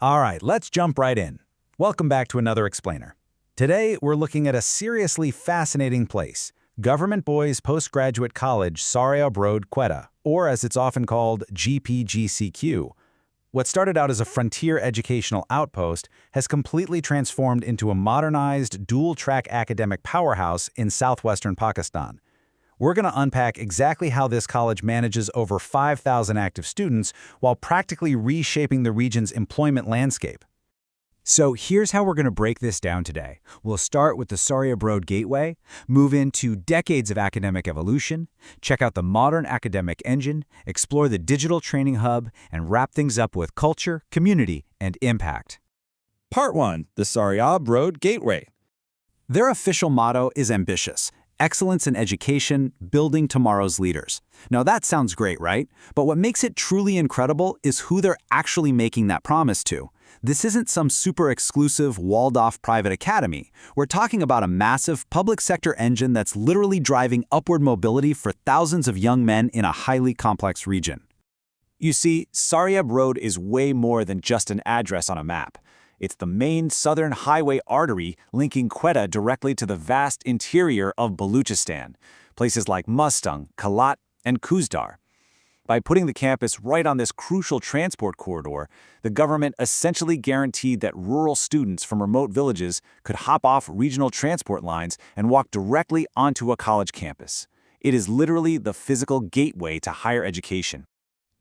All right, let's jump right in. Welcome back to another Explainer. Today, we're looking at a seriously fascinating place, Government Boys Postgraduate College, Sariab, Quetta, or as it's often called, GPGCQ. What started out as a frontier educational outpost has completely transformed into a modernized, dual-track academic powerhouse in southwestern Pakistan. We're going to unpack exactly how this college manages over 5,000 active students while practically reshaping the region's employment landscape. So here's how we're going to break this down today. We'll start with the Sariab gateway, move into decades of academic evolution, check out the modern academic engine, explore the digital training hub, and wrap things up with culture, community, and impact. Part 1. The Sariab Gateway. Their official motto is ambitious. Excellence in education, building tomorrow's leaders. Now that sounds great, right? But what makes it truly incredible is who they're actually making that promise to. This isn't some super exclusive, walled-off private academy. We're talking about a massive public sector engine that's literally driving upward mobility for thousands of young men in a highly complex region. You see, Sariab is way more than just an address on a map. It's the main southern highway artery linking Quetta directly to the vast interior of Baluchistan, places like Mustang, Kalat, and Kuzdar. By putting the campus right on this crucial transport corridor, the government essentially guaranteed that rural students from remote villages could hop off regional transport lines and walk directly onto a college campus. It is literally the physical gateway to higher education.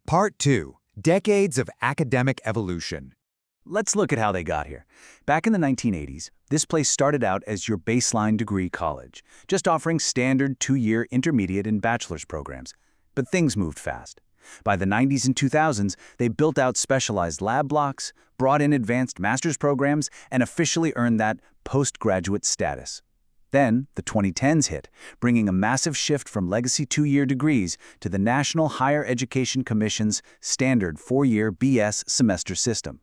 Part 2. Decades of Academic Evolution. Let's look at how they got here. Back in the 1980s, this place started out as your baseline degree college, just offering standard 2-year intermediate and bachelor's programs. But things moved fast. By the 90s and 2000s, they built out specialized lab blocks, brought in advanced master's programs, and officially earned that postgraduate status. Then, the 2010s hit, bringing a massive shift from legacy 2-year degrees to the National Higher Education Commission's standard 4-year BS semester system.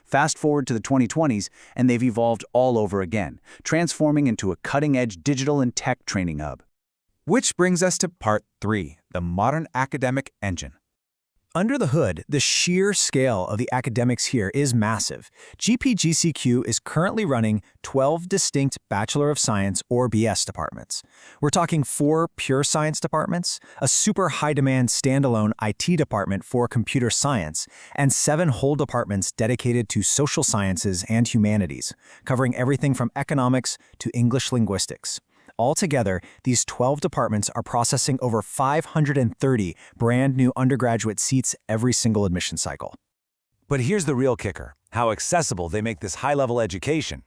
Fast forward to the 2020s, and they've evolved all over again, transforming into a cutting-edge digital and tech training hub. Which brings us to Part 3, the modern academic engine. Under the hood, the sheer scale of the academics here is massive. GPGCQ is currently running 12 distinct Bachelor of Science or BS departments. We're talking 4 pure science departments, a super high-demand standalone IT department for computer science, and 7 whole departments dedicated to social sciences and humanities, covering everything from economics to English linguistics. Altogether, these 12 departments are processing over 530 brand new undergraduate seats every single admission cycle. But here's the real kicker, how accessible they make this high-level education.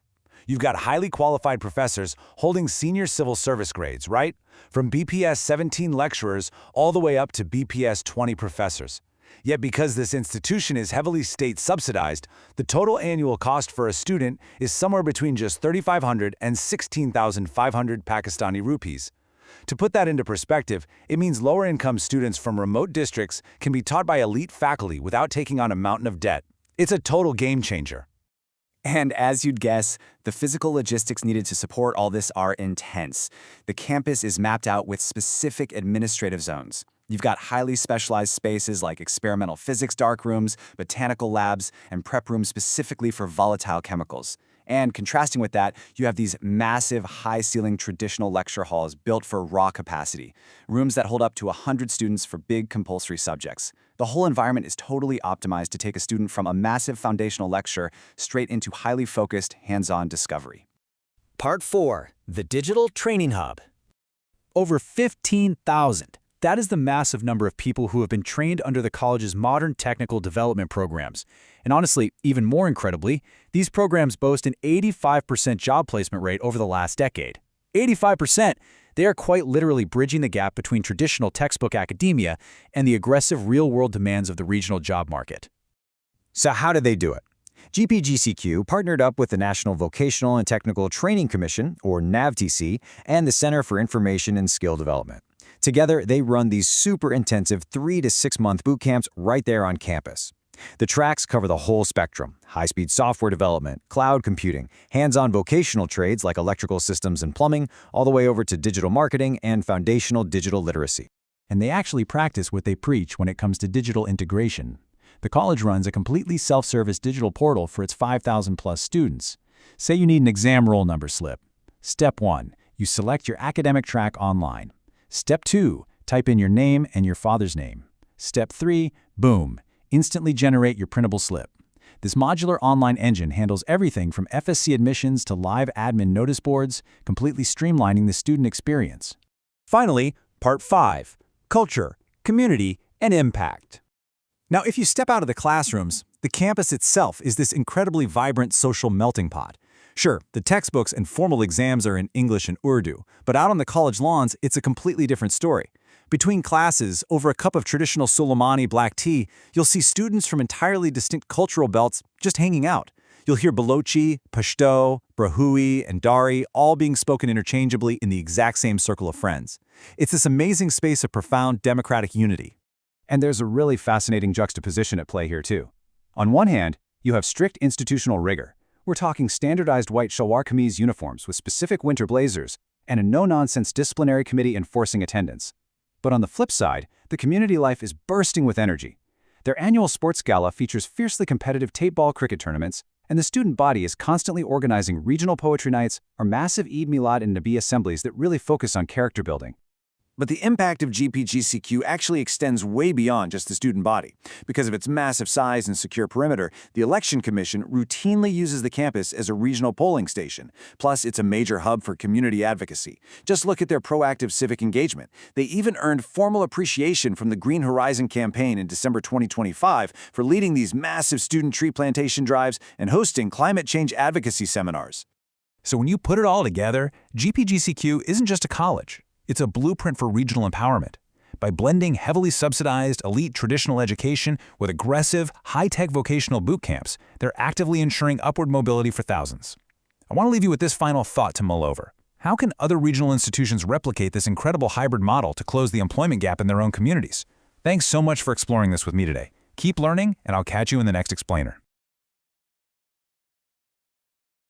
You've got highly qualified professors holding senior civil service grades, right? From BPS 17 lecturers all the way up to BPS 20 professors. Yet because this institution is heavily state-subsidized, the total annual cost for a student is somewhere between just 3,500 and 16,500 Pakistani rupees. To put that into perspective, it means lower-income students from remote districts can be taught by elite faculty without taking on a mountain of debt. It's a total game changer. And as you'd guess, the physical logistics needed to support all this are intense. The campus is mapped out with specific administrative zones. You've got highly specialized spaces like experimental physics darkrooms, botanical labs, and prep rooms specifically for volatile chemicals. And contrasting with that, you have these massive, high-ceiling traditional lecture halls built for raw capacity, rooms that hold up to 100 students for big compulsory subjects. The whole environment is totally optimized to take a student from a massive foundational lecture straight into highly focused, hands-on discovery. Part 4. The Digital Training Hub. Over 15,000. That is the massive number of people who have been trained under the college's modern technical development programs. And honestly, even more incredibly, these programs boast an 85% job placement rate over the last decade. 85%! They are quite literally bridging the gap between traditional textbook academia and the aggressive real-world demands of the regional job market. So how did they do it? GPGCQ partnered up with the National Vocational and Technical Training Commission, or NAVTTC, and the Center for Information and Skill Development. Together, they run these super intensive 3 to 6 month boot camps right there on campus. The tracks cover the whole spectrum: high-speed software development, cloud computing, hands-on vocational trades like electrical systems and plumbing, all the way over to digital marketing and foundational digital literacy. And they actually practice what they preach when it comes to digital integration. The college runs a completely self-service digital portal for its 5,000-plus students. Say you need an exam roll number slip. Step 1. You select your academic track online. Step 2. Type in your name and your father's name. Step 3. Boom. Instantly generate your printable slip. This modular online engine handles everything from FSC admissions to live admin notice boards, completely streamlining the student experience. Finally, Part 5. Culture, Community, and Impact. Now, if you step out of the classrooms, the campus itself is this incredibly vibrant social melting pot. Sure, the textbooks and formal exams are in English and Urdu, but out on the college lawns, it's a completely different story. Between classes, over a cup of traditional Soleimani black tea, you'll see students from entirely distinct cultural belts just hanging out. You'll hear Balochi, Pashto, Brahui, and Dari all being spoken interchangeably in the exact same circle of friends. It's this amazing space of profound democratic unity. And there's a really fascinating juxtaposition at play here, too. On one hand, you have strict institutional rigor. We're talking standardized white shalwar kameez uniforms with specific winter blazers and a no-nonsense disciplinary committee enforcing attendance. But on the flip side, the community life is bursting with energy. Their annual sports gala features fiercely competitive tape ball cricket tournaments, and the student body is constantly organizing regional poetry nights or massive Eid Milad and Nabi assemblies that really focus on character building. But the impact of GPGCQ actually extends way beyond just the student body. Because of its massive size and secure perimeter, the Election Commission routinely uses the campus as a regional polling station. Plus, it's a major hub for community advocacy. Just look at their proactive civic engagement. They even earned formal appreciation from the Green Horizon campaign in December 2025 for leading these massive student tree plantation drives and hosting climate change advocacy seminars. So when you put it all together, GPGCQ isn't just a college. It's a blueprint for regional empowerment. By blending heavily subsidized, elite traditional education with aggressive, high-tech vocational boot camps, they're actively ensuring upward mobility for thousands. I want to leave you with this final thought to mull over. How can other regional institutions replicate this incredible hybrid model to close the employment gap in their own communities? Thanks so much for exploring this with me today. Keep learning, and I'll catch you in the next explainer.